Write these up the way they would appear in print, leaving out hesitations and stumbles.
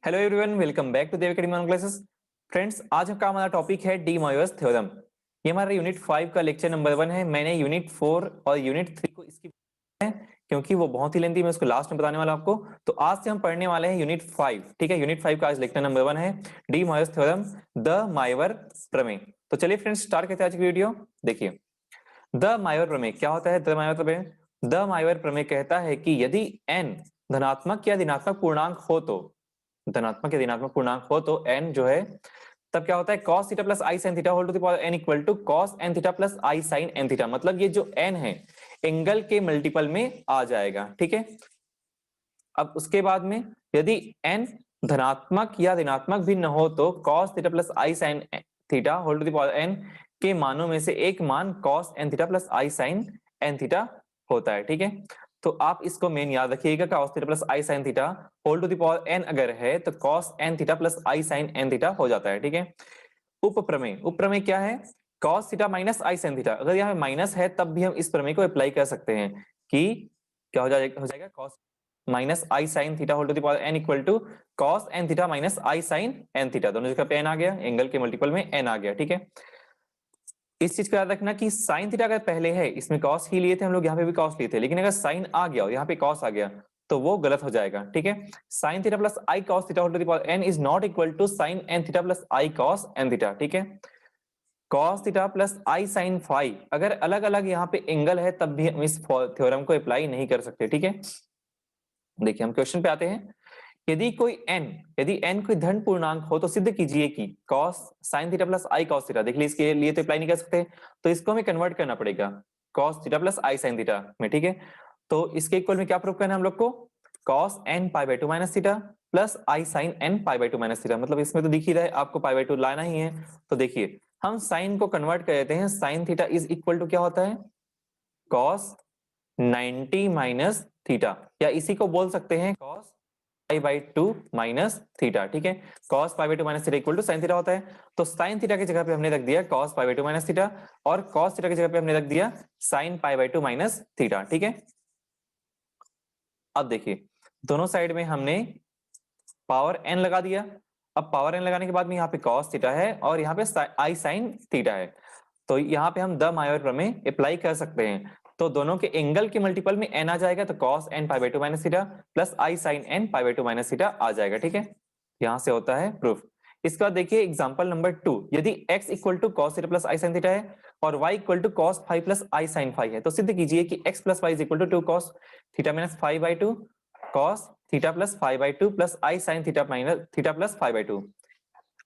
Hello everyone, welcome back to Dev academy online classes. Friends, आज का हमारा टॉपिक है डी मायोस थ्योरम। ये हमारा यूनिट 5 का लेक्चर नंबर 1 है। मैंने यूनिट 4 और यूनिट 3 को स्किप किया है क्योंकि वो बहुत ही लेंथी, मैं उसको लास्ट में बताने वाला आपको। तो आज से हम पढ़ने वाले हैं यूनिट 5। ठीक है, यूनिट 5 का आज लेक्चर नंबर 1 है डी मायोस थ्योरम, द मायोर प्रमेय। तो चलिए फ्रेंड्स, स्टार्ट करते हैं आज की वीडियो। देखिए, द मायोर प्रमेय क्या होता है। द मायोर प्रमेय, द मायोर प्रमेय कहता है कि यदि n धनात्मक या ऋणात्मक पूर्णांक हो तो, धनात्मक या ऋणात्मक पूर्णांक हो तो n जो है तब क्या होता है cos theta plus i sin theta whole to the power n equal to cos n theta plus i sin n theta. मतलब ये जो n है एंगल के मल्टीपल में आ जाएगा। ठीक है, अब उसके बाद में यदि n धनात्मक या ऋणात्मक भी न हो तो cos theta plus i sin theta whole to the power n के मानों में से एक मान cos n theta plus i sin n theta होता है। ठीक है, तो आप इसको मेन याद रखिएगा, cos theta plus i sin theta whole to the power n अगर है तो cos n theta plus i sin n theta हो जाता है। ठीक है, उप प्रमेय, उप प्रमेय क्या है, cos theta minus i sin theta. अगर यहाँ माइनस है तब भी हम इस प्रमेय को अप्लाई कर सकते हैं कि क्या हो जाएगा cos minus i sin theta whole to the power n equal to cos n theta minus i sin n theta. दोनों जगह पे n आ गया, एंगल के मल्टीपल में n आ गया। ठीक है, इस चीज का याद रखना कि sin थीटा अगर पहले है, इसमें cos ही लिए थे हम लोग, यहाँ पे भी cos लिए थे, लेकिन अगर sin आ गया और यहाँ पे cos आ गया तो वो गलत हो जाएगा। ठीक है, sin theta plus i cos theta whole to the power n is not equal to sin n theta plus i cos n theta. ठीक है, cos theta plus i sin phi अगर अलग अलग यहाँ पे एंगल है तब भी हम इस थ्योरम को अप्लाई नहीं कर सकते। ठीक है, देखिए हम क्वेश्चन पे आते हैं। यदि यदि n कोई धन पूर्णांक हो तो सिद्ध कीजिए कि cos sin theta plus i cos theta. देख लीजिए, इसके लिए तो अप्लाई नहीं कर सकते, तो इसको हमें कन्वर्ट करना पड़ेगा cos theta plus i sin theta में। ठीक है, तो इसके इक्वल में क्या प्रूव करना है हम लोग को, cos n pi by 2 minus theta plus i sin n pi by 2 minus theta. मतलब इसमें तो दिख ही रहा है आपको पाई बाई 2 लाना ही है। तो देखिए हम sin को कन्वर्ट कर देते हैं, sin theta is equal to क्या होता है, cos 90 माइनस थीटा, या इसी को बोल सकते हैं cos pi by 2 minus theta. ठीक है, cos pi by 2 minus theta equal to sin theta होता है। तो sin थीटा की जगह पे हमने रख दिया cos pi by 2 minus theta और cos थीटा की जगह पे हमने रख दिया sin pi by 2 minus theta. ठीक है, अब देखिए दोनों साइड में हमने पावर n लगा दिया। अब पावर n लगाने के बाद में यहाँ पे cos थीटा है और यहाँ पे आई sin थीटा है। तो यहाँ पे हम द मायोर प्रमेय अप्लाई कर सकते हैं। तो दोनों के एंगल के मल्टीपल में n आ जाएगा, तो cos n pi by 2 minus theta plus i sin n pi by 2 minus theta आ जाएगा। ठीक है, यहाँ से होता है प्रूफ। इसके बाद देखिए एग्जांपल नंबर 2, यदि x equal to cos theta plus i sin theta है और y equal to cos phi plus i sin phi है, तो सिद्ध कीजिए कि x plus y is equal to 2 cos theta minus five by 2 cos theta plus five by 2 plus i sin theta minus theta plus five by 2।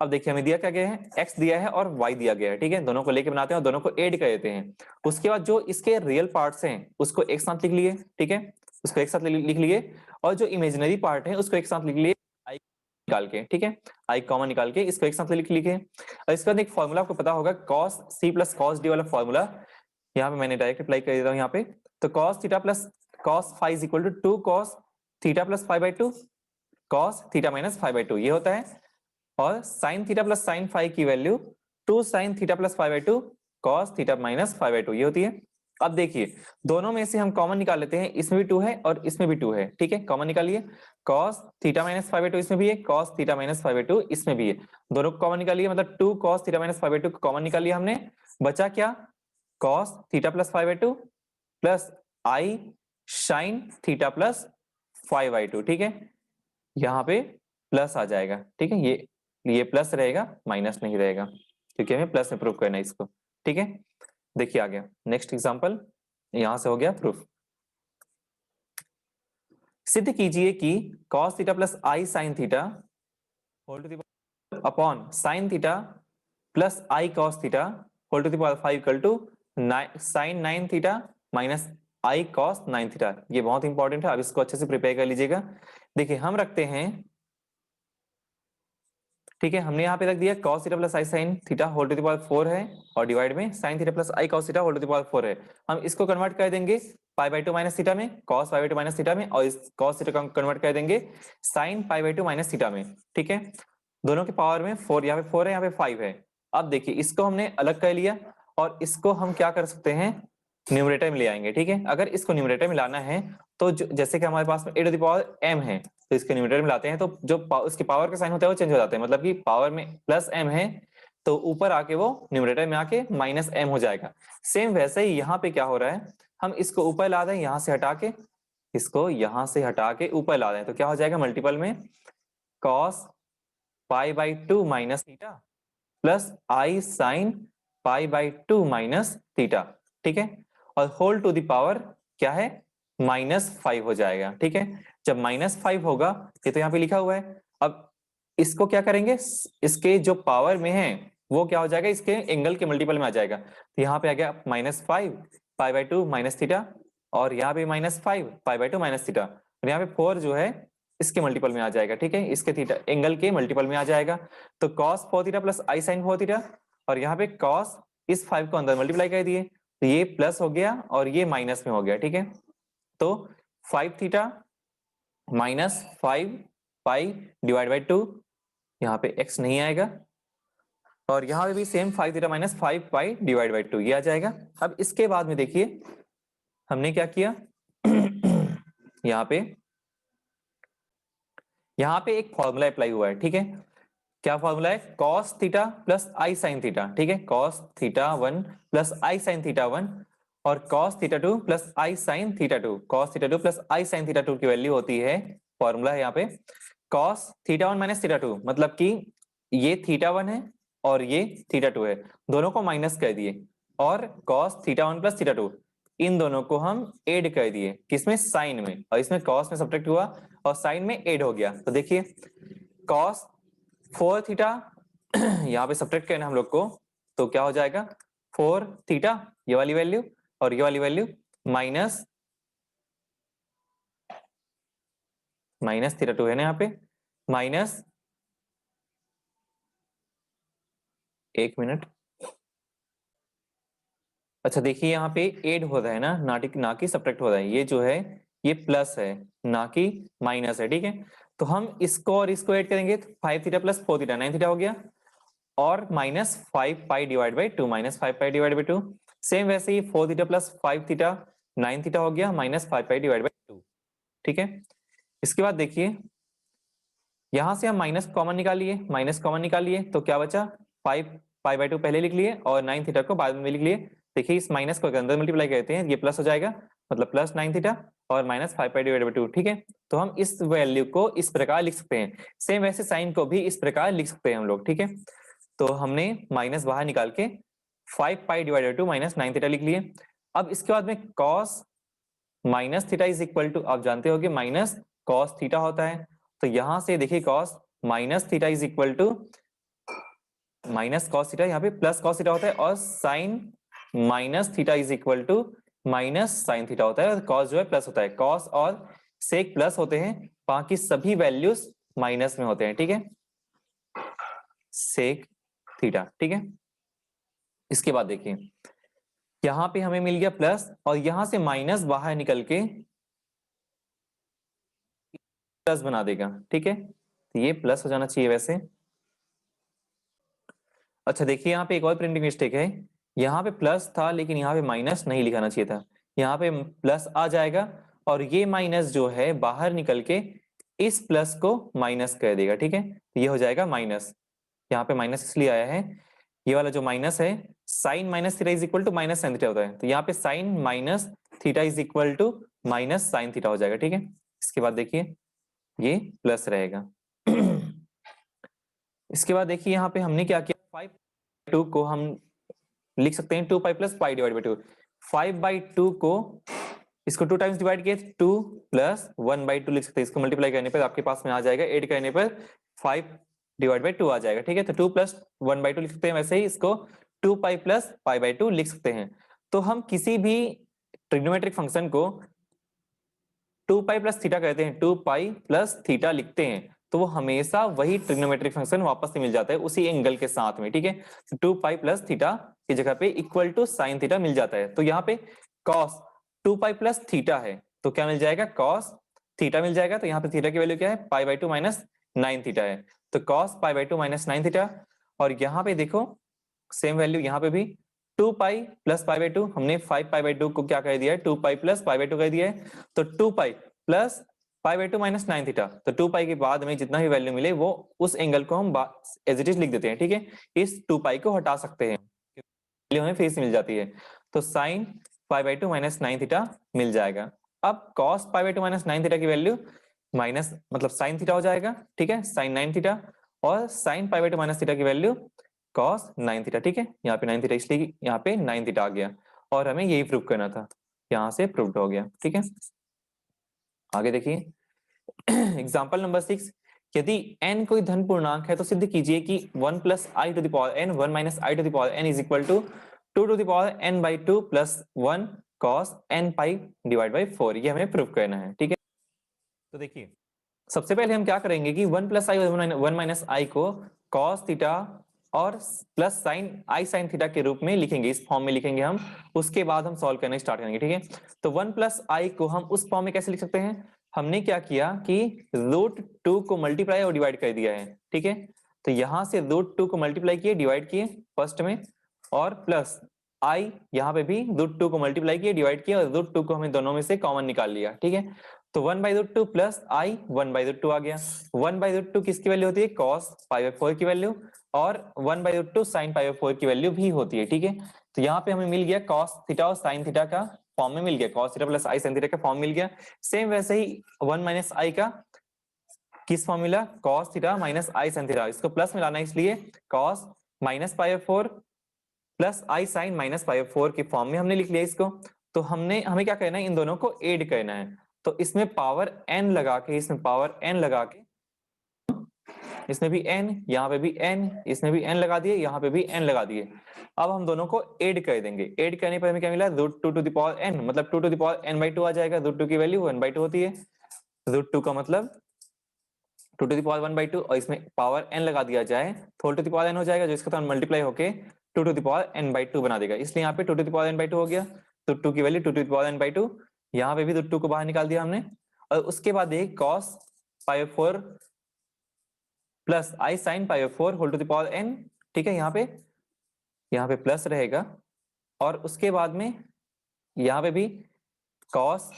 अब देखिए हमें दिया क्या गया है, x दिया है और y दिया गया है। ठीक है, दोनों को लेके बनाते हैं और दोनों को ऐड कर देते हैं। उसके बाद जो इसके रियल पार्ट्स हैं उसको एक साथ लिख लिए। ठीक है, उसको एक साथ लिख लिए और जो इमेजिनरी पार्ट है उसको एक साथ लिख लिए i निकाल के। ठीक है, i कॉमन निकाल के इसको एक साथ लिख लिए। और इसके बाद एक फॉर्मूला आपको पता होगा cos c plus cos d वाला फॉर्मूला, यहाँ पे मैंने डायरेक्ट अप्लाई कर देता हूँ। यहाँ पे तो cos theta plus cos five is equal to 2 cos theta plus five by 2 cos theta minus five by 2 ये होता है। और sin theta plus sin five की value 2 sin theta plus five by 2 cos theta minus five by 2 ये होती है। अब देखिए दोनों में से हम कॉमन निकाल लेते हैं, इसमें भी 2 है और इसमें भी 2 है। ठीक है, कॉमन निकालिए, cos theta minus five by 2 इसमें भी है, cos theta minus five by 2 इसमें भी है। दोनों को कॉमन निकालिए, मतलब 2 cos theta minus five by 2 common निकाल लिया हमने। बचा क्या, cos theta plus five by 2 plus i sin theta plus five by 2। ठीक है, यहाँ पे प्लस आ जाएगा। ठीक है, ये प्लस रहेगा, माइनस नहीं रहेगा, क्योंकि हमें प्लस में प्रूफ करना है इसको। ठीक है, देखिए आ गया नेक्स्ट एग्जांपल, यहां से हो गया प्रूफ। सिद्ध कीजिए कि cos theta plus i sin theta whole to the power upon sin theta plus i cos theta whole to the power five equal to sin 9 theta minus i cos 9 theta. ये बहुत important है, अब इसको अच्छे से prepare कर लीजिएगा। देखिए हम रखते हैं, ठीक है, हमने यहाँ पे रख दिया cos theta plus i sin theta whole to the power 4 है और डिवाइड में sin theta plus i cos theta whole to the power 4 है। हम इसको कन्वर्ट कर देंगे पाई बाई 2 माइनस थीटा में, cos pi by 2 minus theta में, और इस cos थीटा को कन्वर्ट कर देंगे sin pi by 2 minus theta में। ठीक है, दोनों के पावर में 4, यहाँ पे 4 है, यहाँ पे 5 है। अब देखिए इसको हमने अलग कर लिया और इसको हम क्या कर सकते हैं, न्यूमरेटर में ले आएंगे, ठीक है। अगर इसको न्यूमरेटर में लाना है तो जैसे कि हमारे पास में a⁻m है, तो इसके न्यूमरेटर में लाते हैं तो जो उसके पावर का साइन होता है वो चेंज हो जाता है, मतलब कि पावर में +m है तो ऊपर आके वो न्यूमरेटर में आके -m हो जाएगा। सेम वैसे ही यहाँ पे क्या हो रहा है, हम इसको ऊपर ला दें, यहाँ से हटा के इसको यहाँ से हटा के ऊपर ला दें तो क्या हो जाएगा, मल्टीपल में cos π/2 minus theta plus i sin π/2 minus theta, ठीक है। और होल टू द पावर क्या है, -5 हो जाएगा, ठीक है। जब -5 होगा, ये तो यहाँ पे लिखा हुआ है, अब इसको क्या करेंगे, इसके जो पावर में है वो क्या हो जाएगा, इसके एंगल के मल्टीपल में आ जाएगा। तो यहाँ पे आ गया -5 π/2 माइनस थीटा, और यहाँ पे -5 π/2 माइनस थीटा, और यहाँ पे 4 जो है इसके मल्टीपल में आ जाएगा, ठीक है, इसके थीटा एंगल के मल्टीपल में आ जाएगा। तो cos 4 theta plus i sin 4 theta, और यहाँ पे cos इस 5 को अंदर मल्टीप्लाई कर दिए तो ये प्लस हो गया और ये माइनस में हो गया, ठीक है। तो 5 थीटा माइनस 5 π/2, यहाँ पे x नहीं आएगा, और यहाँ पे भी सेम 5 थीटा माइनस 5 π/2 ये आ जाएगा। अब इसके बाद में देखिए हमने क्या किया यहाँ पे एक फॉर्मूला अप्लाई हुआ है, ठीक है। क्या फॉर्मूला है, cos theta plus i sin theta, ठीक है, cos theta 1 plus i sin theta 1 और cos theta 2 plus i sin theta 2, cos theta 2 plus i sin theta 2 की वैल्यू होती है, फॉर्मूला है यहाँ पे cos थीटा 1 माइनस थीटा 2, मतलब कि ये थीटा 1 है और ये थीटा 2 है, दोनों को माइनस कर दिए, और cos थीटा 1 प्लस थीटा 2 इन दोनों को हम ऐड कर दिए, किसमें, साइन में, और इसमें cos में सब्ट्रैक्ट हुआ और साइन में ऐड हो गया। तो देखिए cos 4 थीटा यहाँ पे सब्ट्रैक्ट करना हम लोग को, तो क्या हो जाएगा 4 थीटा ये वाली वैल्यू और ये वाली वैल्यू माइनस थीटा 2 है ना, यहाँ पे माइनस, एक मिनट, अच्छा देखिए यहाँ पे ऐड हो रहा है ना कि सब्ट्रैक्ट हो रहा है, ये जो है ये प्लस है ना कि माइनस है, ठीक है। तो हम इसको और इसको ऐड करेंगे तो 5 थीटा प्लस 4 थीटा 9 थीटा हो गया, और -5 π/2 -5 π/2, सेम वैसे ही 4 थीटा प्लस 5 थीटा 9 थीटा हो गया -5 π/2, ठीक है। इसके बाद देखिए यहां से हम माइनस कॉमन निकालिए तो क्या बचा, 5 π/2 पहले लिख लिए और 9 थीटा को बाद में लिख लिए। देखिए इस माइनस को अंदर मल्टीप्लाई करते हैं, ये प्लस हो जाएगा, मतलब प्लस 9 थीटा और -5 π/2, ठीक है। तो हम इस वैल्यू को इस प्रकार लिख सकते हैं, सेम वैसे साइन को भी इस प्रकार लिख सकते हैं हम लोग, ठीक है। तो हमने माइनस बाहर निकाल के 5 π/2 माइनस 9 थीटा लिख लिए। अब इसके बाद में cos minus theta is equal to, आप जानते हो कि माइनस cos थीटा होता है, तो यहां से देखिए cos minus theta is equal to minus cos theta, यहाँ पे प्लस cos थीटा होता है, और sin minus theta is equal to minus sin theta होता है, और cos जो है प्लस होता है, cos और sec प्लस होते हैं, बाकी सभी वैल्यूज माइनस में होते हैं, ठीक है, sec थीटा, ठीक है। इसके बाद देखिए यहां पे हमें मिल गया प्लस, और यहां से माइनस बाहर निकल के प्लस बना देगा, ठीक है, तो ये प्लस हो जाना चाहिए वैसे। अच्छा देखिए यहाँ पे एक और प्रिंटिंग मिस्टेक है, यहाँ पे प्लस था लेकिन यहाँ पे माइनस नहीं लिखाना चाहिए था, यहाँ पे प्लस आ जाएगा और ये माइनस जो है बाहर निकल के इस प्लस को माइनस कर देगा, ठीक है, तो ये हो जाएगा माइनस, यहाँ पे माइनस इसलिए आया है, ये वाला जो माइनस है sine minus theta is equal to minus sine theta होता है, तो यहाँ पे sine minus theta is equal to minus sine theta हो जाएगा, ठीक है। इसके बाद देखिए ये प्लस रहेगा इसके बाद देखिए यहाँ पे हमने क्या किया, 5/2 को हम लिख सकते हैं 2 pi plus pi divide by 2, 5/2 को इसको 2 टाइम्स डिवाइड किए 2 प्लस 1/2 लिख सकते हैं, इसको मल्टीप्लाई करने पर आपके पास में आ जाएगा, ऐड करने पर 5/2 आ जाएगा, ठीक है। तो 2 प्लस 1/2 लिख सकते हैं, वैसे ही इसको 2 पाई प्लस पाई/2 लिख सकते हैं। तो हम किसी भी ट्रिग्नोमेट्रिक फंक्शन को 2 पाई प्लस थीटा कहते हैं, 2 पाई प्लस थीटा लिखते हैं, तो वो हमेशा वही ट्रिग्नोमेट्रिक फंक्शन वापस से मिल जाता है उसी एंगल के साथ में, ठीक है। 2 पाई प्लस थीटा की जगह पे इक्वल टू साइन थीटा मिल जाता है, तो यहाँ पे cos 2 पाई प्लस थीटा है तो क्या मिल जाएगा, cos थीटा मिल जाएगा, तो यहाँ पे थीटा की वैल्यू क्या है, π/2 माइनस 9 थीटा है, तो cos π/2 माइनस 9 थीटा, और यहाँ पे देखो सेम वैल्यू यहाँ पे भी 2 पाई प्लस पाई बाई 2, हमने 5 पाई बाई 2 को क्या कर दिया है 2 पाई प्लस पाई बाई 2 कर दिया है, तो 2 pi plus pi by 2 minus 9 theta, तो 2 पाई के बाद हमें जितना भी वैल्यू मिले वो उस एंगल को हम एज इट इज लिख देते हैं, ठीक है। इस 2 पाई को हटा सकते हैं, वैल्यू हमें फिर से मिल जाती है, तो sine pi by 2 minus 9 theta मिल जाएगा। अब cos pi by 2 minus 9 theta की वैल्यू माइनस मतलब साइन थीटा हो जाएगा, ठीक है, साइन 9 थीटा, और sine pi by 2 minus theta की वैल्यू कॉस 9 थीटा, ठीक है। यहाँ पे 9 थीटा इसलिए यहाँ पे 9 थीटा आ गया, और हमें यही प्रूव करना था, यहाँ से प्रूव्ड हो गया, ठीक है। आगे देखिए एग्जाम्पल नंबर 6, यदि n कोई धन पूर्णांक है तो सिद्ध कीजिए कि 1 plus i to the power n 1 minus i to the power n is equal to 2 to the power n by 2 plus 1 cos n pi divide by 4, ये हमें प्रूव करना है, ठीक है। तो देखिए सबसे पहले हम क्या करेंगे कि 1 प्लस आई 1 माइनस आई को cos थीटा और प्लस साइन आई साइन थीटा के रूप में लिखेंगे, इस फॉर्म में लिखेंगे हम, उसके बाद हम सॉल्व करने स्टार्ट करेंगे, ठीक है। तो 1 प्लस आई को हम उस फॉर्म में कैसे लिख सकते हैं, हमने क्या किया कि रूट 2 को मल्टीप्लाई और डिवाइड कर दिया है, ठीक है। तो यहां से रूट 2 को मल्टीप्लाई किए डिवाइड किए फर्स्ट में, और प्लस आई यहाँ पे भी रूट 2 को मल्टीप्लाई किए डिवाइड किया, और रूट 2 को हमें दोनों में से कॉमन निकाल लिया, ठीक है। तो 1 by root 2 plus i 1 by root 2 आ गया। 1 बाई रूट 2 किसकी वैल्यू होती है कॉस पाई बाई 4 की वैल्यू, और 1 by root 2 sine pi by 4 की वैल्यू भी होती है, ठीक है। तो यहाँ पे हमें मिल गया कॉस थीटा और साइन थीटा का फॉर्म में मिल गया, cos theta plus i sine theta का फॉर्म मिल गया। सेम वैसे ही 1 माइनस आई का किस फॉर्म मिला cos theta minus i sine theta, इसको प्लस में लाना इसलिए cos minus pi by 4 plus i sine minus pi by 4 के फॉर्म में हमने लिख लिया इसको। तो हमें क्या करना है इन दोनों को ऐड करना है, तो इसमें पावर n लगा के, इसमें पावर n लगा के, इसमें भी n, यहाँ पे भी n, इसमें भी n लगा दिए, यहाँ पे भी n लगा दिए। अब हम दोनों को ऐड कर देंगे, ऐड करने पर हमें क्या मिला root 2 to the power n, मतलब 2 to the power n by 2 आ जाएगा, रूट 2 की वैल्यू 1 बाई 2 होती है, रूट 2 का मतलब 2 टू द पावर 1 बाई 2, और इसमें पावर n लगा दिया जाए तो whole to the power n हो जाएगा, जो इसका तो मल्टीप्लाई होके 2 to the power n by 2 बना देगा, इसलिए यहाँ पे 2 to the power n by 2 हो गया। तो 2 की value 2 to the power n by 2, यहाँ पे भी रूट 2 को बाहर निकाल दिया हमने, और उसके बाद एक cos pi 4 plus i sine pi 4 whole to the power n, ठीक है। यहाँ पे प्लस रहेगा, और उसके बाद में यहाँ पे भी cos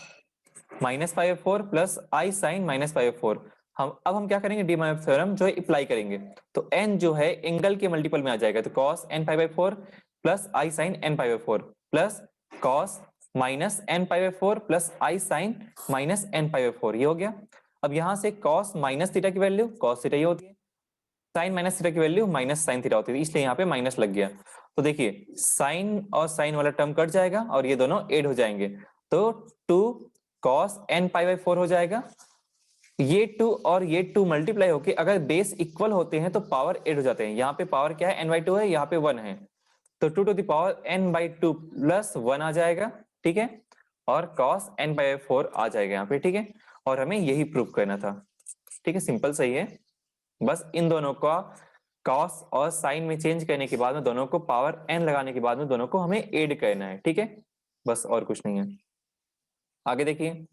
minus pi 4 plus i sine minus पाई 4। हम क्या करेंगे डी मायोर थ्योरम जो है अप्लाई करेंगे, तो n जो है एंगल के मल्टीपल में आ जाएगा, तो cos n pi 4 plus i sine n pi 4 plus cos minus n pi 4 plus i sine minus n पाई 4, ये हो गया। अब यहाँ से cos माइनस थीटा की वैल्यू cos थीटा ये होती है, साइन माइनस थीटा की वैल्यू माइनस साइन थीटा होती है, इसलिए यहाँ पे माइनस लग गया। तो देखिए साइन और साइन वाला टर्म कट जाएगा और ये दोनों ऐड हो जाएंगे, तो 2 cos n पाई बाई 4 हो जाएगा। ये 2 और ये 2 मल्टीप्लाई होके अगर बेस इक्वल होते हैं तो पावर ऐड हो जाते हैं, यहाँ पे पावर क्या है n बाई 2 है, यहाँ पे 1 है, तो 2 to the power n by 2 plus 1 आ जाएगा, ठीक है, और cos n बाई 4 आ जाएगा यहाँ पे, ठीक है। और हमें यही प्रूव करना था, ठीक है, सिंपल सही है। बस इन दोनों का cos और साइन में चेंज करने के बाद में दोनों को पावर n लगाने के बाद में दोनों को हमें ऐड करना है, ठीक है, बस और कुछ नहीं है। आगे देखिए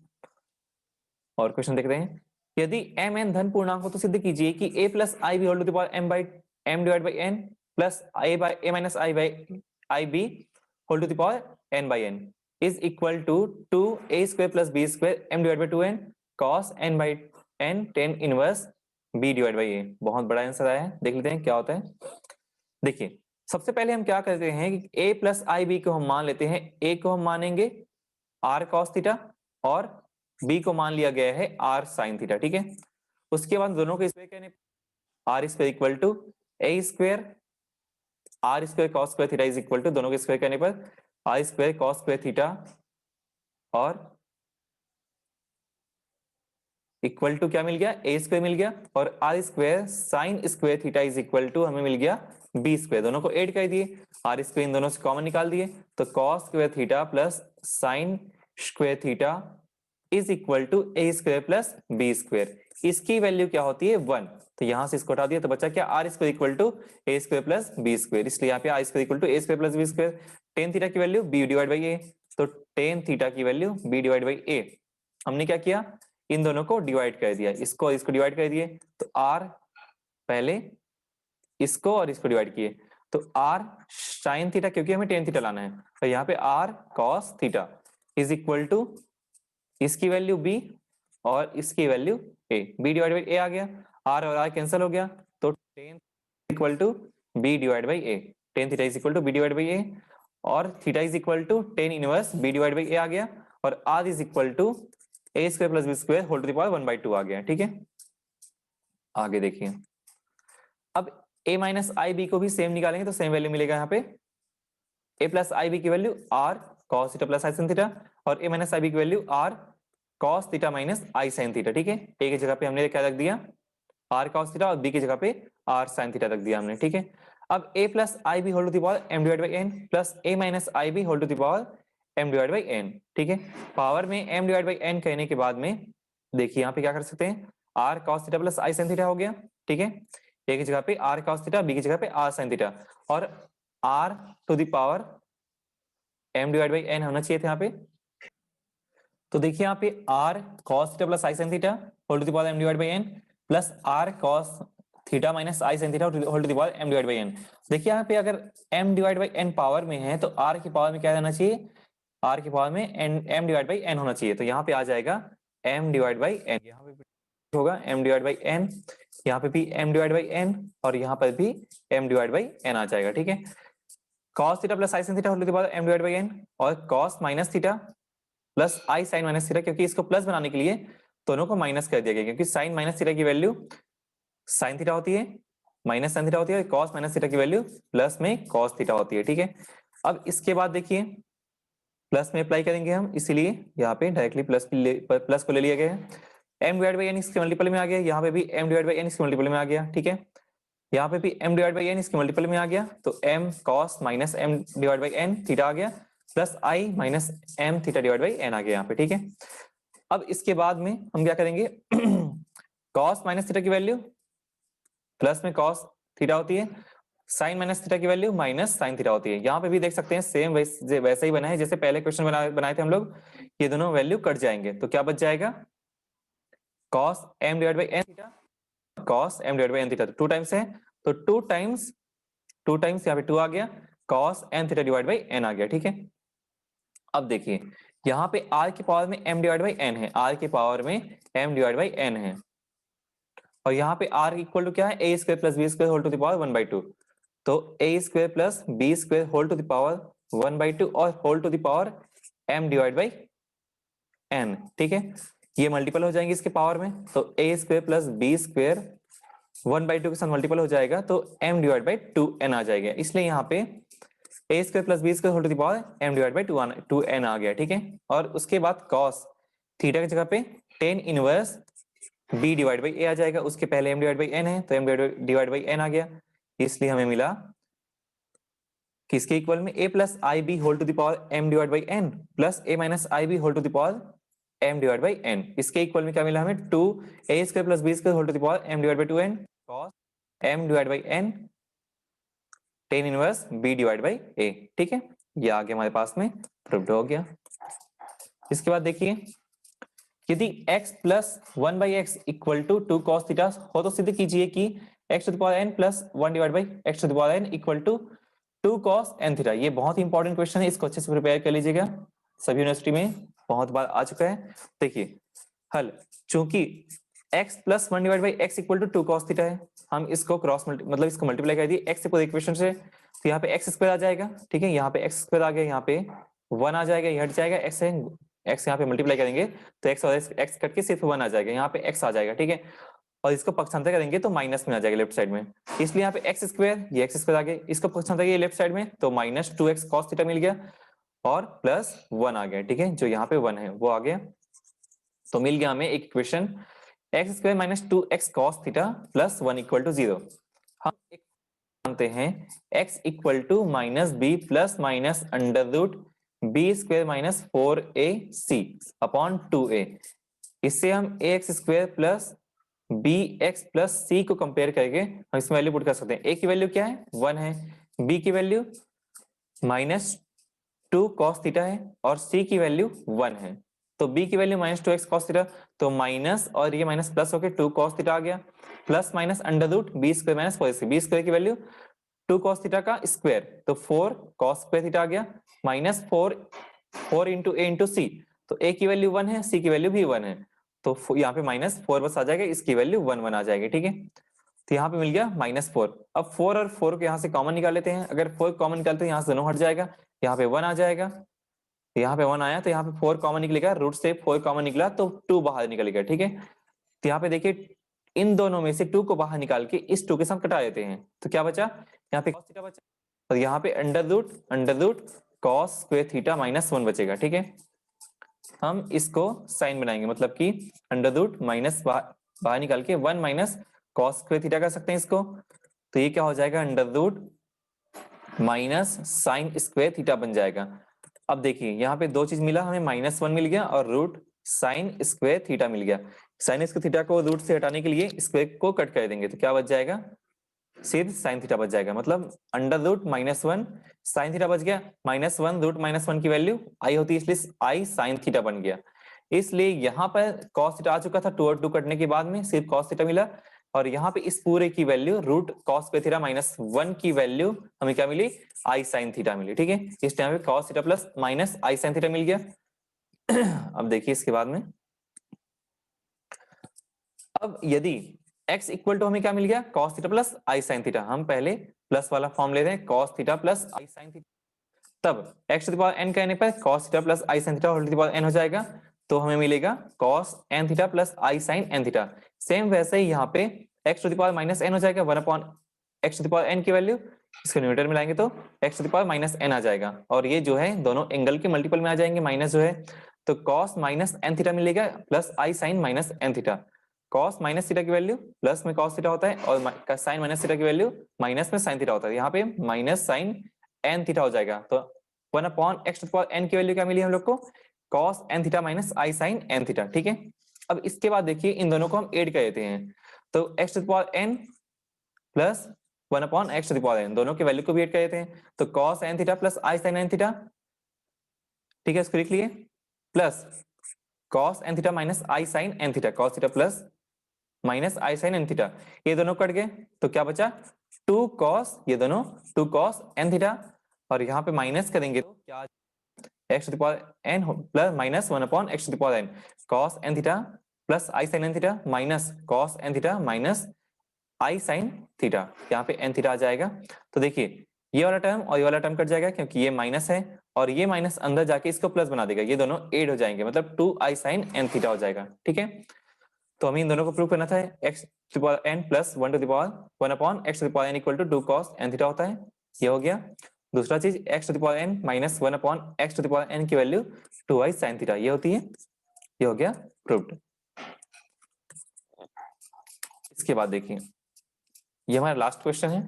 और क्वेश्चन देखते हैं, यदि m n धन पूर्णांक हो तो सिद्ध कीजिए कि a plus i b whole to the power m divide by n plus a minus i b whole to the power n by n is equal to 2a square plus b square m divide by 2n cos n by n tan inverse b divide by a। बहुत बड़ा answer आया है, देख लेते हैं क्या होता है। देखिए सबसे पहले हम क्या करते हैं कि a प्लस आई बी को हम मान लेते हैं, a को हम मानेंगे r cos थीटा और b को मान लिया गया है r sin थीटा, ठीक है। उसके बाद दोनों को स्क्वायर करने r square equal to a square r square cos square theta is equal to, दोनों के स्क्वायर करने पर r square cos square theta और इक्वल टू क्या मिल गया a स्क्वायर मिल गया, और r square sine square theta is equal to हमें मिल गया b स्क्वायर, दोनों को ऐड कर दिए, r स्क्वायर इन दोनों से कॉमन निकाल दिए, तो cos square theta plus sine square theta is equal to a square plus b square, इसकी वैल्यू क्या होती है 1, तो यहां से इसको हटा दिया तो बचा क्या r square equal to a square plus b square, इसलिए यहाँ पे r square equal to a square plus b square, tan theta की value b divide by a, तो टेन थीटा की value b divide by a। हमने क्या किया इन दोनों को डिवाइड कर दिया, इसको और इसको डिवाइड कर दिए, तो r पहले इसको और इसको डिवाइड किए, तो r sin थीटा, क्योंकि हमें tan थीटा लाना है, तो यहाँ पे r cos theta is equal to इसकी वैल्यू b और इसकी value a, b divide by a आ गया, r और r कैंसिल हो गया, तो tan equal to b divide by a, tan theta is equal to b divide by a, और theta is equal to tan inverse b divide by a आ गया, और r is equal to a square plus b square whole to the power 1/2 आ गया। ठीक है, आगे देखिए, अब a माइनस आई बी को भी सेम निकालेंगे तो सेम वैल्यू मिलेगा यहाँ पे, a प्लस आई बी की value r cos theta plus i sin theta, और a माइनस आई बी की value r cos theta minus i sin theta. ठीक है, a की जगह पे हमने क्या रख दिया, r cos थीटा, और b की जगह पे r sin थीटा रख दिया हमने। ठीक है, अब a plus i b whole to the power m divide by n plus a minus i b whole to the power m divide by n। ठीक है, पावर में m डिवाइड बाई n कहने के बाद में देखिए यहाँ पे क्या कर सकते हैं, r cos theta plus i sin theta हो गया। ठीक है, a की जगह पे r cos थीटा, b की जगह पे r sin थीटा, और r to the power m divide by n होना चाहिए था यहाँ पे। तो देखिए यहाँ पे r cos theta plus i sin theta whole to the power m divide by n plus r cos theta minus i sin theta whole to the power m divide by n। देखिए यहाँ पे अगर m divide by n power में है तो r की power में क्या रहना चाहिए, r की पावर में m डिवाइड बाई n होना चाहिए, तो यहाँ पे आ जाएगा m डिवाइड बाई n, यहाँ पे होगा m डिवाइड बाई n, यहाँ पे भी m डिवाइड बाई n, और यहाँ पर भी m डिवाइड बाई n आ जाएगा। ठीक है, cos theta plus i sin theta whole to the power m divide by n, और cos minus theta plus i sine minus theta, क्योंकि इसको प्लस बनाने के लिए दोनों को माइनस कर दिया गया, क्योंकि साइन माइनस थीटा की वैल्यू साइन थीटा होती है, माइनस साइन थीटा होती है, कॉस माइनस थीटा की वैल्यू प्लस में कॉस थीटा होती है। ठीक है, अब इसके बाद देखिए प्लस में अप्लाई करेंगे हम, इसीलिए यहाँ पे डायरेक्टली प्लस को ले लिया गया है, m डिवाइड बाई n इसके मल्टीपल में आ गया, यहाँ पे भी m डिवाइड बाई n इसके मल्टीपल में आ गया। ठीक है, यहाँ पे भी m डिवाइड बाई n इसके मल्टीपल में आ गया, तो m cos minus m divide by n theta आ गया, plus i minus m theta divide by n आ गया यहाँ पे। ठीक है, अब इसके बाद में हम क्या करेंगे, cos माइनस थीटा की वैल्यू प्लस में cos थीटा होती है, साइन माइनस थीटा की वैल्यू माइनस साइन थीटा होती है। यहाँ पे भी देख सकते हैं सेम वैसे ही बना है जैसे पहले क्वेश्चन बनाए थे हम लोग, ये दोनों वैल्यू कट जाएंगे, तो क्या बच जाएगा, cos m divide by n theta, cos m divide by n theta, तो 2 टाइम्स है, तो 2 टाइम्स यहाँ पे 2 आ गया, cos n theta divide by n आ गया। ठीक है, अब देखिए यहाँ पे r की पावर में m डिवाइड बाई n है, r की पावर में m डिवाइड बाई n है, और यहाँ पे r इक्वल टू क्या है, a square plus b square whole to the power 1/2, तो a square plus b square whole to the power 1/2 और whole to the power m divide by n। ठीक है, ये मल्टीपल हो जाएंगे इसके पावर में, तो a square plus b square 1/2 के साथ मल्टीपल हो जाएगा, तो m डिवाइड बाई 2n आ जाएगा, इसलिए यहाँ पे a square plus b square whole to the power m divide by 2n आ गया। ठीक है, और उसके बाद cos थीटा की जगह पे tan inverse b divide by a आ जाएगा, उसके पहले m डिवाइड बाई n है, तो m डिवाइड बाई n आ गया, इसलिए हमें मिला किसके इक्वल में, a plus i b whole to the power m divide by n plus a minus i b whole to the power m divide by n, इसके इक्वल में क्या मिला हमें, 2 a square plus b square whole to the power m divide by 2n cos m divide by n tan inverse b divide by a। ठीक है, ये आ गया हमारे पास में, प्रूव्ड हो गया। इसके बाद देखिए, यदि x plus 1/x equal to 2 cos theta हो तो सिद्ध कीजिए कि x to the power n plus 1 divide by x to the power n equal to 2 cos n theta. ये बहुत ही इंपॉर्टेंट क्वेश्चन है, इसको अच्छे से प्रिपेयर कर लीजिएगा, सभी यूनिवर्सिटी में बहुत बार आ चुका है। देखिए हल, चूंकि x plus 1 divide by x equal to 2 cos theta है, हम इसको मतलब इसको मल्टीप्लाई कर दिए x से पूरे इक्वेशन से, तो यहाँ पे x स्क्वायर आ जाएगा। ठीक है, यहाँ पे x स्क्वायर आ गया, यहाँ पे 1 आ जाएगा, ये हट जाएगा, x है, x यहाँ पे मल्टीप्लाई करेंगे तो x और x कट के सिर्फ 1 आ जाएगा, यहाँ पे x आ जाएगा। ठीक है, और इसको पक्षांतर करेंगे तो माइनस में आ जाएगा लेफ्ट साइड में, इसलिए यहाँ पे एक्स स्क्वायर, ये एक्स स्क्वायर आ गया, इसको पक्षांतर किया लेफ्ट साइड में तो माइनस 2x cos थीटा मिल गया और प्लस 1 आ गया। ठीक है, जो यहाँ पे 1 है वो आ गया, तो मिल गया हमें एक equation x square minus 2x cos theta plus 1 equal to 0। हम एक जानते हैं x equal to minus b plus minus under root b square minus 4ac upon 2a, इससे हम ax square plus bx plus c को compare करके हम इसमें वैल्यू पुट कर सकते हैं। a की वैल्यू क्या है, 1 है, b की वैल्यू माइनस 2 cos थीटा है और c की वैल्यू 1 है, तो b की value minus 2x cos theta, तो माइनस और ये माइनस प्लस होके 2 cos थीटा आ गया, plus minus under root b square minus 4ac, b square की वैल्यू 2 cos थीटा का स्क्वायर, तो 4 cos स्क्वायर थीटा आ गया, minus 4 into a into c, तो ए की वैल्यू 1 है, सी की वैल्यू भी 1 है, तो यहाँ पे माइनस 4 बस आ जाएगा, इसकी वैल्यू 1 आ जाएगी। ठीक है, तो यहाँ पे मिल गया -4। अब 4 और 4 को यहाँ से कॉमन निकाल लेते हैं, अगर 4 कॉमन निकालते हैं यहाँ से दोनों हट जाएगा, यहाँ पे 1 आ जाएगा, यहाँ पे 1 आया तो यहाँ पे 4 कॉमन निकलेगा, रूट से 4 कॉमन निकला तो 2 बाहर निकलेगा। ठीक है, तो यहाँ पे देखिए इन दोनों में से 2 को बाहर निकाल के इस 2 के साथ कटा देते हैं, तो क्या बचा, यहाँ पे cos थीटा बचा, और यहाँ पे under root cos square theta -1 बचेगा। ठीक है, हम इसको साइन बनाएंगे, मतलब कि अंडर रूट माइनस बाहर निकाल के 1 माइनस cos स्क्वायर थीटा कर सकते हैं इसको, तो ये क्या हो जाएगा, under root minus sine square theta बन जाएगा। अब देखिए यहाँ पे दो चीज मिला, हमें -1 मिल गया और रूट साइन स्क्वायर थीटा मिल गया। साइन स्क्वायर थीटा को रूट से हटाने के लिए स्क्वायर को कट कर देंगे, तो क्या बच जाएगा, सिर्फ साइन थीटा बच जाएगा, मतलब अंडर रूट -1 साइन थीटा बच गया, -1 रूट -1 की वैल्यू आई होती है, इसलिए आई साइन थीटा बन गया। इसलिए यहाँ पर cos थीटा आ चुका था, 2 और 2 कटने के बाद में सिर्फ cos थीटा मिला, और यहाँ पे इस पूरे की value root cos square theta -1 की वैल्यू हमें क्या मिली, आई साइन थीटा मिली। ठीक है, इस टाइम पे cos theta plus minus i sine theta मिल गया। अब देखिए इसके बाद में, अब यदि x इक्वल टू हमें क्या मिल गया, cos theta plus i sine theta, हम पहले प्लस वाला फॉर्म ले रहे हैं, cos theta plus i sine theta, तब x to the power n कहने पर cos theta plus i sine theta whole to the power n हो जाएगा, तो हमें मिलेगा cos n theta plus i sine n theta. Same वैसे ही यहाँ पे x to the power minus n हो जाएगा, 1 upon x to the power n की वैल्यू, इसको न्यूमरेटर में लाएंगे तो x to the power minus n आ जाएगा, और ये जो है दोनों एंगल के मल्टीपल में आ जाएंगे, माइनस जो है, तो cos माइनस n थीटा मिलेगा plus i sine minus n theta. cos minus theta की वैल्यू प्लस में cos थीटा होता है, और साइन माइनस थीटा की वैल्यू माइनस में साइन थीटा होता है, यहाँ पे माइनस साइन n थीटा हो जाएगा, तो 1 upon x to the power n की वैल्यू क्या मिली हम लोग को, cos n theta minus i sine n theta. ठीक है, अब इसके बाद देखिए इन दोनों को हम ऐड कर देते हैं, तो x to the power n plus 1 upon x to the power n, दोनों की वैल्यू को भी ऐड कर देते हैं, तो cos n theta plus i sine n theta, ठीक है, इसको लिख लिए, plus cos n theta minus i sine n theta, cos theta plus minus i sine n theta, ये दोनों कट गए, तो क्या बचा, 2 cos, ये दोनों 2 cos n थीटा, और यहाँ पे माइनस करेंगे तो क्या, x to the power n plus minus 1 upon x to the power n, cos n theta plus i sine n theta minus cos n theta minus i sine theta, यहाँ पे n theta आ जाएगा। तो देखिए ये वाला term और ये वाला टर्म कट जाएगा, क्योंकि ये माइनस है, और ये माइनस अंदर जाके इसको प्लस बना देगा, ये दोनों ऐड हो जाएंगे, मतलब 2 आई साइन n थीटा हो जाएगा। ठीक है, तो हमें इन दोनों को प्रूव करना था, x to the power n plus 1 to the power 1 upon x to the power n equal to 2 cos n theta होता है, ये हो गया। दूसरा चीज x to the power n minus 1 upon x to the power n की value 2i sin theta, ये होती है, ये हो गया प्रूव्ड। इसके बाद देखिए ये हमारा लास्ट क्वेश्चन है,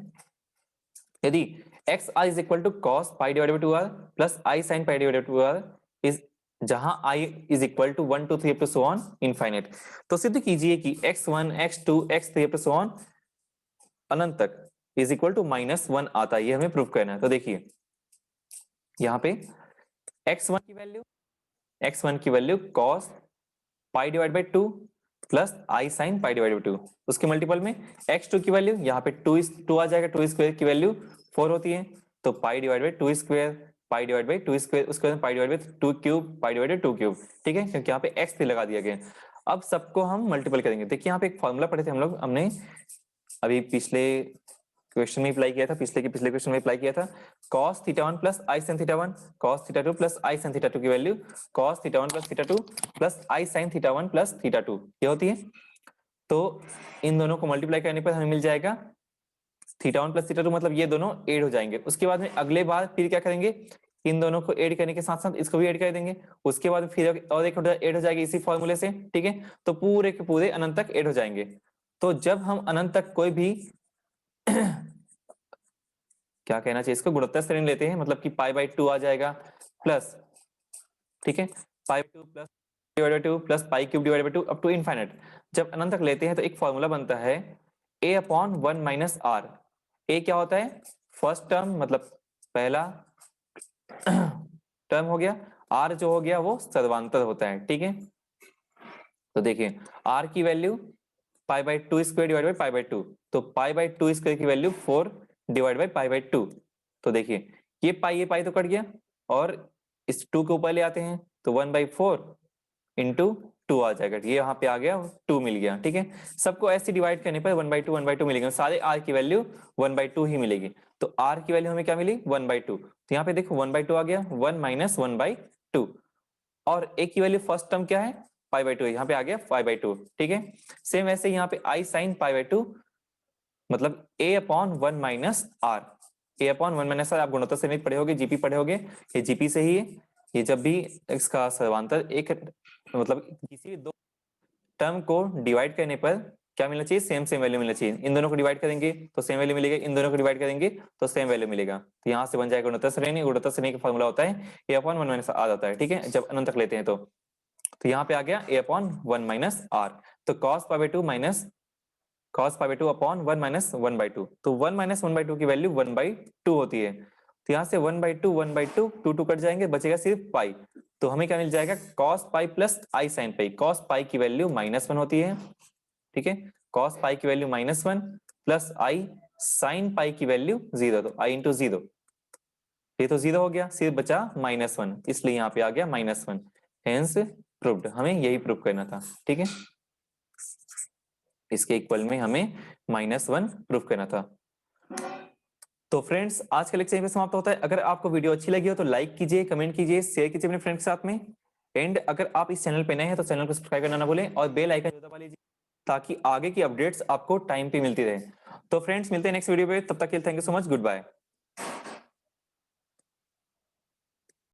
यदि x i is equal to cos pi divided by 2r plus i sin pi divided by 2r is, जहां i is equal to 1 2 3 up to so on infinite, तो सिद्ध कीजिए कि x1 x2 x3 up to so on अनंत तक is equal to -1 आता है, ये हमें प्रूव करना है। तो देखिए यहाँ पे x1 की value cos pi divide by 2 plus i sine pi divide by 2, उसके मल्टीपल में x2 की वैल्यू यहाँ पे 2 आ जाएगा, 2 स्क्वायर की वैल्यू 4 होती है, तो pi divide by 2 square, pi divide by 2 square, उसके बाद pi divide by 2 cube, pi divide by 2 cube. ठीक है, क्योंकि यहाँ पे x3 लगा दिया गया। अब सबको हम मल्टीपल करेंगे, देखिए यहाँ पे एक फॉर्मूला पढ़े थे हम लोग, हमने अभी पिछले क्वेश्चन में अप्लाई किया था, पिछले क्वेश्चन में अप्लाई किया था, cos theta 1 plus i sin theta 1, cos theta 2 plus i sin theta 2 की value cos theta 1 plus theta 2 plus i sin theta 1 plus theta 2 ये होती है। तो इन दोनों को मल्टीप्लाई करने पर हमें मिल जाएगा थीटा 1 प्लस थीटा 2, मतलब ये दोनों ऐड हो जाएंगे। उसके बाद में अगले बार फिर क्या करेंगे, इन दोनों को ऐड करने के साथ साथ इसको भी ऐड कर देंगे, उसके बाद फिर और एक ऐड हो जाएगी इसी फॉर्मूले से। ठीक है, तो पूरे के पूरे अनंत तक ऐड हो जाएंगे। तो जब हम अनंत तक कोई भी क्या कहना चाहिए इसको, गुणोत्तर श्रेणी लेते हैं, मतलब कि पाई बाई 2 आ जाएगा प्लस, ठीक है, pi 2 plus divided by 2 plus pi cube divided by 2 up to infinite. जब अनंत तक लेते हैं तो एक फॉर्मूला बनता है a upon 1 minus r. a क्या होता है, फर्स्ट टर्म, मतलब पहला टर्म हो गया, r जो हो गया वो सर्वांतर होता है। ठीक है, तो देखिए r की value pi by 2 square divide by pi by 2, तो पाई बाई 2 स्क्वायर की value 4 divide by pi by 2। तो देखिए ये पाई तो कट गया और इस 2 के ऊपर ले आते हैं तो 1/4 इंटू 2 आ जाएगा। ये यहाँ पे आ गया 2 मिल गया। ठीक है, सबको ऐसे डिवाइड करने पर 1/2 मिलेगा। सारे r की वैल्यू 1/2 ही मिलेगी। तो r की वैल्यू हमें क्या मिली 1/2। तो यहाँ पे देखो 1/2 आ गया, 1 माइनस 1/2 और a की वैल्यू फर्स्ट टर्म क्या है पाई/2, यहाँ पे आ गया पाई/2। ठीक है, सेम ऐसे यहाँ पे i sin पाई/2 मतलब a upon 1 minus r. A upon 1 minus r आप गुणोत्तर से नहीं पढ़े होगे, जीपी पढ़े होगे, ये जीपी से ही है। ये जब भी इसका सर्वांतर एक मतलब किसी भी दो टर्म को डिवाइड करने पर क्या मिलना चाहिए, सेम सेम वैल्यू मिलना चाहिए। इन दोनों को डिवाइड करेंगे तो सेम वैल्यू मिलेगा, इन दोनों को डिवाइड करेंगे तो सेम वैल्यू मिलेगा। तो यहाँ से बन जाएगा गुणोत्तर श्रेणी। गुणोत्तर श्रेणी का फॉर्मूला होता है ए अपॉन 1 माइनस आर आता है। ठीक है, जब अनंत तक लेते हैं तो यहाँ पे आ गया ए अपॉन 1 माइनस आर। तो cos पाई/2 माइनस cos पाई/2 अपॉन 1 माइनस 1/2। तो 1 माइनस 1/2 की वैल्यू 1/2 होती है। तो यहाँ से 1/2 1/2 2 कट जाएंगे, बचेगा सिर्फ पाई। तो हमें क्या मिल जाएगा cos pi plus i sine pi. cos पाई की वैल्यू -1 होती है। ठीक है, cos पाई की वैल्यू -1 प्लस आई साइन पाई की वैल्यू 0। तो आई इंटू 0, ये तो 0 हो गया, सिर्फ बचा -1, इसलिए यहाँ पे आ गया -1। Hence proved. हमें यही प्रूव करना था। ठीक है, इसके इक्वल में हमें -1 प्रूफ करना था। तो फ्रेंड्स आज का लेक्चर यहीं पे समाप्त होता है। अगर आपको वीडियो अच्छी लगी हो तो लाइक कीजिए, कमेंट कीजिए, शेयर कीजिए अपने फ्रेंड्स के साथ में। एंड अगर आप इस चैनल पे नए हैं तो चैनल को सब्सक्राइब करना ना भूलें और बेल आइकन दबा लीजिए ताकि आगे की अपडेट्स आपको टाइम पे मिलती रहे। तो फ्रेंड्स मिलते हैं नेक्स्ट वीडियो पे, तब तक के लिए thank you so much, good bye.